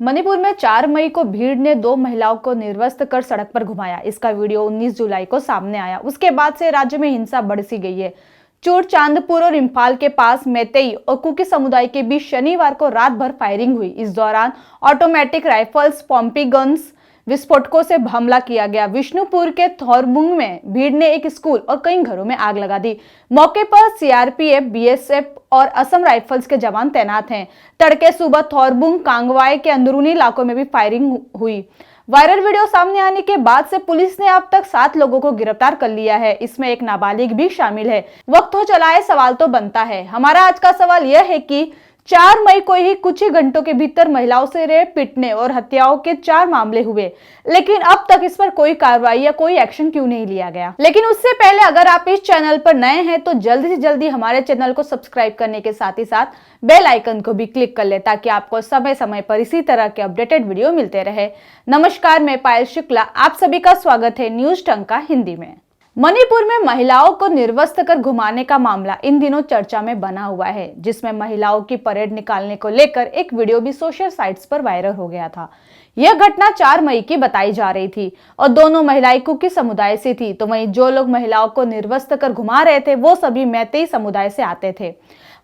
मणिपुर में 4 मई को भीड़ ने 2 महिलाओं को निर्वस्त्र कर सड़क पर घुमाया। इसका वीडियो 19 जुलाई को सामने आया। उसके बाद से राज्य में हिंसा बढ़ सी गई है। चूरचांदपुर और इम्फाल के पास मैतेई और कुकी समुदाय के बीच शनिवार को रात भर फायरिंग हुई। इस दौरान ऑटोमेटिक राइफल्स, पॉम्पी गन्स, विस्फोटकों से हमला किया गया। विष्णुपुर के थोरबुंग में भीड़ ने एक स्कूल और कई घरों में आग लगा दी। मौके पर सीआरपीएफ, बीएसएफ और असम राइफल्स के जवान तैनात हैं। तड़के सुबह थोरबुंग, कांगवाई के अंदरूनी इलाकों में भी फायरिंग हुई। वायरल वीडियो सामने आने के बाद से पुलिस ने अब तक 7 लोगों को गिरफ्तार कर लिया है। इसमें एक नाबालिग भी शामिल है। वक्त हो चला है, सवाल तो बनता है। हमारा आज का सवाल यह है कि 4 मई को ही कुछ ही घंटों के भीतर महिलाओं से रेप, पीटने और हत्याओं के 4 मामले हुए, लेकिन अब तक इस पर कोई कार्रवाई या कोई एक्शन क्यों नहीं लिया गया। लेकिन उससे पहले अगर आप इस चैनल पर नए हैं तो जल्दी से जल्दी हमारे चैनल को सब्सक्राइब करने के साथ ही साथ बेल आइकन को भी क्लिक कर ले, ताकि आपको समय समय पर इसी तरह के अपडेटेड वीडियो मिलते रहे। नमस्कार, मैं पायल शुक्ला, आप सभी का स्वागत है न्यूज टंका हिंदी में। मणिपुर में महिलाओं को निर्वस्त्र कर घुमाने का मामला इन दिनों चर्चा में बना हुआ है, जिसमें महिलाओं की परेड निकालने को लेकर एक वीडियो भी सोशल साइट्स पर वायरल हो गया था। यह घटना 4 मई की बताई जा रही थी और दोनों महिलाएं कुकी समुदाय से थी। तो वहीं जो लोग महिलाओं को निर्वस्त्र कर घुमा रहे थे वो सभी मैतेई समुदाय से आते थे।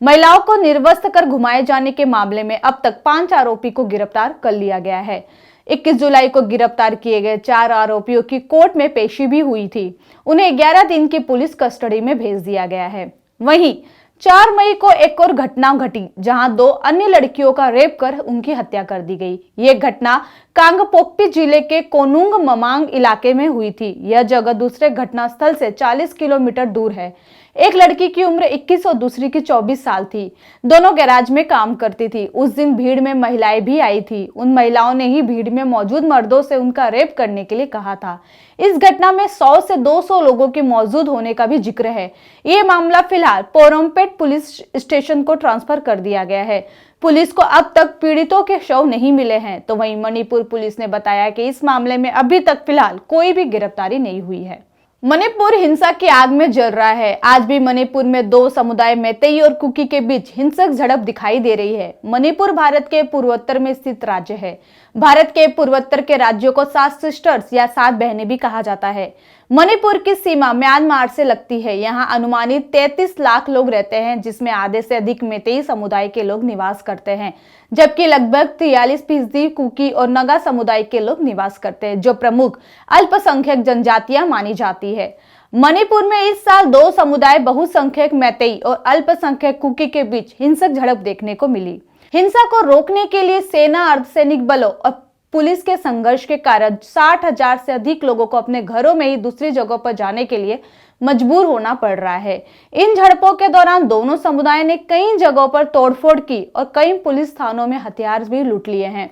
महिलाओं को निर्वस्त्र कर घुमाए जाने के मामले में अब तक 5 आरोपी को गिरफ्तार कर लिया गया है। 21 जुलाई को गिरफ्तार किए गए 4 आरोपियों की कोर्ट में पेशी भी हुई थी। उन्हें 11 दिन की पुलिस कस्टडी में भेज दिया गया है। वहीं 4 मई को एक और घटना घटी, जहां 2 अन्य लड़कियों का रेप कर उनकी हत्या कर दी गई। ये घटना कांगपोकपी जिले के कोनुंग ममांग इलाके में हुई थी। यह जगह दूसरे घटनास्थल से 40 किलोमीटर दूर है। एक लड़की की उम्र 21 और दूसरी की 24 साल थी। दोनों गैराज में काम करती थी। उस दिन भीड़ में महिलाएं भी आई थी। उन महिलाओं ने ही भीड़ में मौजूद मर्दों से उनका रेप करने के लिए कहा था। इस घटना में 100 से 200 लोगों के मौजूद होने का भी जिक्र है। ये मामला फिलहाल पोरमपेट पुलिस स्टेशन को ट्रांसफर कर दिया गया है। पुलिस को अब तक पीड़ितों के शव नहीं मिले हैं। तो वहीं मणिपुर पुलिस ने बताया कि इस मामले में अभी तक फिलहाल कोई भी गिरफ्तारी नहीं हुई है। मणिपुर हिंसा की आग में जल रहा है। आज भी मणिपुर में 2 समुदाय मैतेई और कुकी के बीच हिंसक झड़प दिखाई दे रही है। मणिपुर भारत के पूर्वोत्तर में स्थित राज्य है। भारत के पूर्वोत्तर के राज्यों को 7 सिस्टर्स या 7 बहनें भी कहा जाता है। मणिपुर की सीमा म्यांमार से लगती है। यहाँ अनुमानित 33 लाख लोग रहते हैं, जिसमें आधे से अधिक मैतेई समुदाय के लोग निवास करते हैं, जबकि लगभग 43% कुकी और नगा समुदाय के लोग निवास करते हैं, जो प्रमुख अल्पसंख्यक जनजातियां मानी जाती है। मणिपुर में इस साल 2 समुदाय बहुसंख्यक मैतेई और अल्पसंख्यक कुकी के बीच हिंसक झड़प देखने को मिली। हिंसा को रोकने के लिए सेना, अर्धसैनिक बलों और पुलिस के संघर्ष के कारण 60,000 से अधिक लोगों को अपने घरों में ही दूसरी जगहों पर जाने के लिए मजबूर होना पड़ रहा है। इन झड़पों के दौरान दोनों समुदाय ने कई जगहों पर तोड़फोड़ की और कई पुलिस थानों में हथियार भी लूट लिए हैं।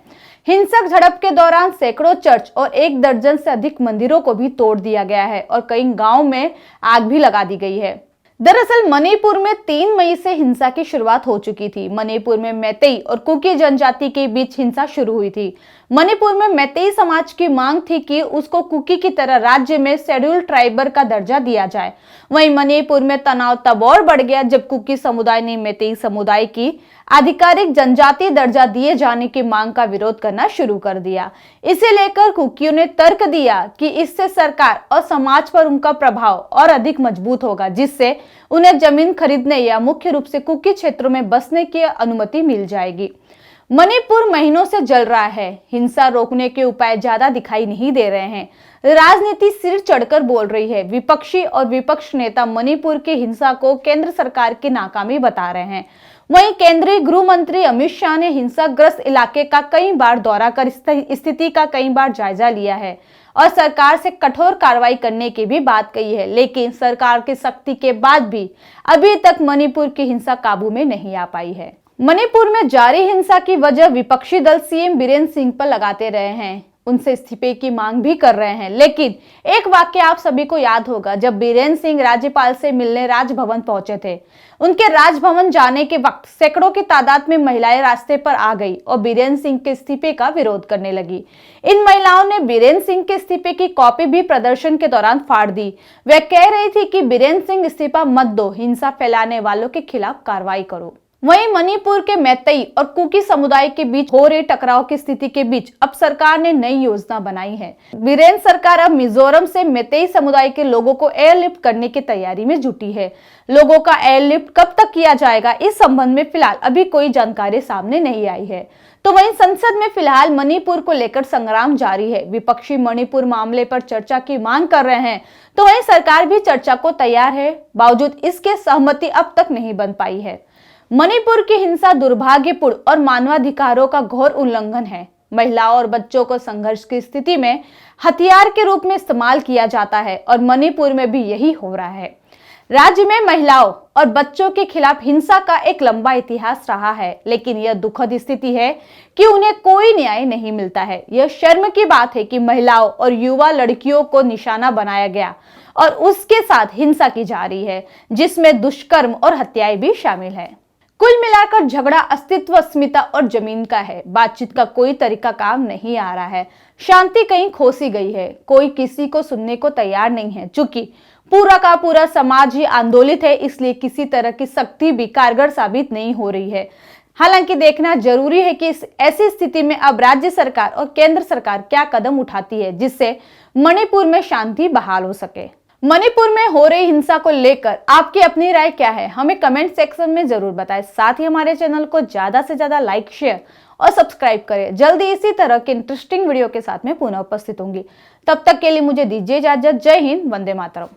हिंसक झड़प के दौरान सैकड़ों चर्च और 1 दर्जन से अधिक मंदिरों को भी तोड़ दिया गया है और कई गांवों में आग भी लगा दी गई है। दरअसल मणिपुर में 3 मई से हिंसा की शुरुआत हो चुकी थी। मणिपुर में मैतेई और कुकी जनजाति के बीच हिंसा शुरू हुई थी। मणिपुर में मैतेई समाज की मांग थी कि उसको कुकी की तरह राज्य में शेड्यूल ट्राइबर का दर्जा दिया जाए। वहीं मणिपुर में तनाव तब और बढ़ गया जब कुकी समुदाय ने मैतेई समुदाय की आधिकारिक जनजाति दर्जा दिए जाने की मांग का विरोध करना शुरू कर दिया। इसे लेकर कुकियों ने तर्क दिया कि इससे सरकार और समाज पर उनका प्रभाव और अधिक मजबूत होगा, जिससे उन्हें जमीन खरीदने या मुख्य रूप से कुकी क्षेत्रों में बसने की अनुमति मिल जाएगी। मणिपुर महीनों से जल रहा है। हिंसा रोकने के उपाय ज्यादा दिखाई नहीं दे रहे हैं। राजनीति सिर चढ़कर बोल रही है। विपक्षी और विपक्ष नेता मणिपुर की हिंसा को केंद्र सरकार की नाकामी बता रहे हैं। वहीं केंद्रीय गृह मंत्री अमित शाह ने हिंसाग्रस्त इलाके का कई बार दौरा कर स्थिति का कई बार जायजा लिया है और सरकार से कठोर कार्रवाई करने की भी बात कही है। लेकिन सरकार की सख्ती के बाद भी अभी तक मणिपुर की हिंसा काबू में नहीं आ पाई है। मणिपुर में जारी हिंसा की वजह विपक्षी दल सीएम बीरेन सिंह पर लगाते रहे हैं। उनसे इस्तीफे की मांग भी कर रहे हैं। लेकिन एक वाक्य आप सभी को याद होगा, जब बीरेन सिंह राज्यपाल से मिलने राजभवन पहुंचे थे। उनके राजभवन जाने के वक्त सैकड़ों की तादाद में महिलाएं रास्ते पर आ गई और बीरेन सिंह के इस्तीफे का विरोध करने लगी। इन महिलाओं ने बीरेन सिंह के इस्तीफे की कॉपी भी प्रदर्शन के दौरान फाड़ दी। वे कह रही थी कि बीरेन सिंह इस्तीफा मत दो, हिंसा फैलाने वालों के खिलाफ कार्रवाई करो। वहीं मणिपुर के मैतेई और कुकी समुदाय के बीच हो रहे टकराव की स्थिति के बीच अब सरकार ने नई योजना बनाई है। बीरेन सरकार अब मिजोरम से मैतेई समुदाय के लोगों को एयरलिफ्ट करने की तैयारी में जुटी है। लोगों का एयरलिफ्ट कब तक किया जाएगा, इस संबंध में फिलहाल अभी कोई जानकारी सामने नहीं आई है। तो वहीं संसद में फिलहाल मणिपुर को लेकर संग्राम जारी है। विपक्षी मणिपुर मामले पर चर्चा की मांग कर रहे हैं, तो वहीं सरकार भी चर्चा को तैयार है। बावजूद इसके सहमति अब तक नहीं बन पाई है। मणिपुर की हिंसा दुर्भाग्यपूर्ण और मानवाधिकारों का घोर उल्लंघन है। महिलाओं और बच्चों को संघर्ष की स्थिति में हथियार के रूप में इस्तेमाल किया जाता है और मणिपुर में भी यही हो रहा है। राज्य में महिलाओं और बच्चों के खिलाफ हिंसा का एक लंबा इतिहास रहा है, लेकिन यह दुखद स्थिति है कि उन्हें कोई न्याय नहीं मिलता है। यह शर्म की बात है कि महिलाओं और युवा लड़कियों को निशाना बनाया गया और उसके साथ हिंसा की जा रही है, जिसमें दुष्कर्म और हत्याएं भी शामिल है। कुल मिलाकर झगड़ा अस्तित्व, अस्मिता और जमीन का है। बातचीत का कोई तरीका काम नहीं आ रहा है। शांति कहीं खोसी गई है। कोई किसी को सुनने को तैयार नहीं है। चूंकि पूरा का पूरा समाज ही आंदोलित है, इसलिए किसी तरह की सख्ती भी कारगर साबित नहीं हो रही है। हालांकि देखना जरूरी है कि ऐसी स्थिति में अब राज्य सरकार और केंद्र सरकार क्या कदम उठाती है, जिससे मणिपुर में शांति बहाल हो सके। मणिपुर में हो रही हिंसा को लेकर आपकी अपनी राय क्या है, हमें कमेंट सेक्शन में जरूर बताएं। साथ ही हमारे चैनल को ज्यादा से ज्यादा लाइक, शेयर और सब्सक्राइब करें। जल्दी इसी तरह के इंटरेस्टिंग वीडियो के साथ में पुनः उपस्थित होंगी। तब तक के लिए मुझे दीजिए इजाजत। जय हिंद, वंदे मातरम।